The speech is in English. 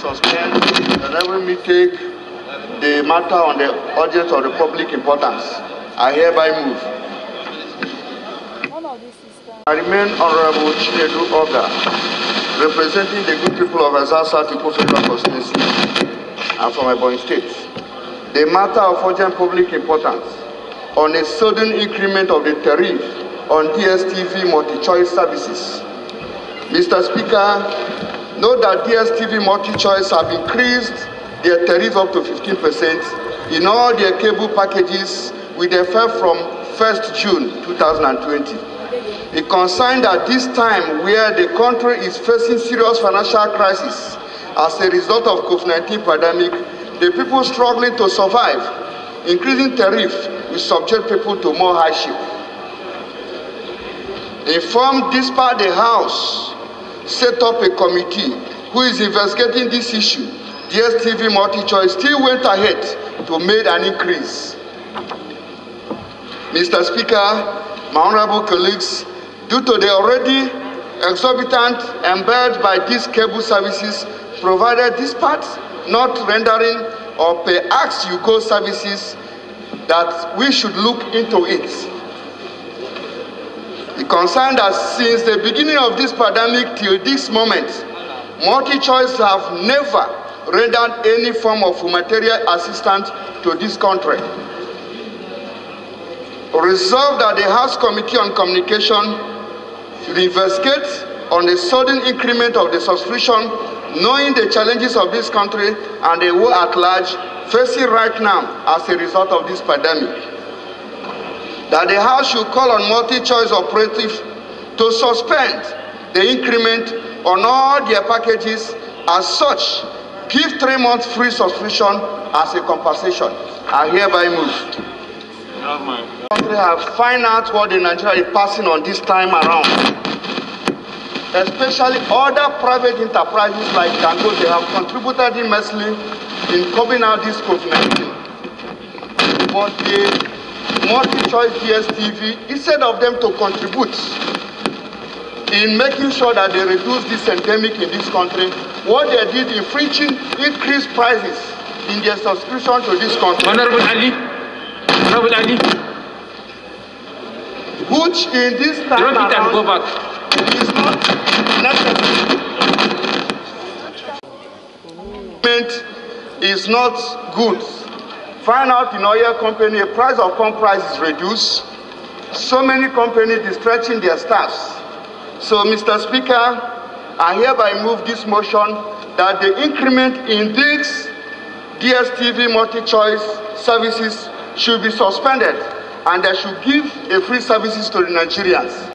suspend and let me take the matter on the audience of the public importance. I hereby move. I remain Honorable Chinedu Oga, representing the good people of Ezza South Federal Constituency and from Ebonyi State. The matter of urgent public importance on a sudden increment of the tariff on DSTV multi-choice services. Mr. Speaker, note that DSTV multi-choice have increased their tariff up to 15% in all their cable packages with effect from 1st June 2020. It concerns at this time where the country is facing serious financial crisis as a result of COVID-19 pandemic, the people struggling to survive, increasing tariff will subject people to more hardship. Informed despite the House set up a committee who is investigating this issue, DSTV multi-choice still went ahead to make an increase. Mr. Speaker, my honorable colleagues, due to the already exorbitant embedded by these cable services provided despite not rendering or pay-as-you-go services, that we should look into it. The concern that since the beginning of this pandemic till this moment, multi-choice have never rendered any form of humanitarian assistance to this country. Resolved that the House Committee on Communication should investigate on the sudden increment of the subscription, knowing the challenges of this country and the world at large facing right now as a result of this pandemic. That the House should call on multi-choice operatives to suspend the increment on all their packages, as such, give 3 months free subscription as a compensation. I hereby move. The country have found out what the Nigeria is passing on this time around. Especially other private enterprises like Dangote have contributed immensely in coming out this COVID-19. But the multi-choice DSTV, instead of them to contribute in making sure that they reduce this endemic in this country, what they did in preaching increased prices in their subscription to this country. Honorable Ali. Honorable Ali. Which in this time around and go back. Is not necessary. Is not good. Find out in oil company, a price of corn price is reduced. So many companies are stretching their staffs. So, Mr. Speaker, I hereby move this motion that the increment in these DSTV multi-choice services should be suspended and they should give a free services to the Nigerians.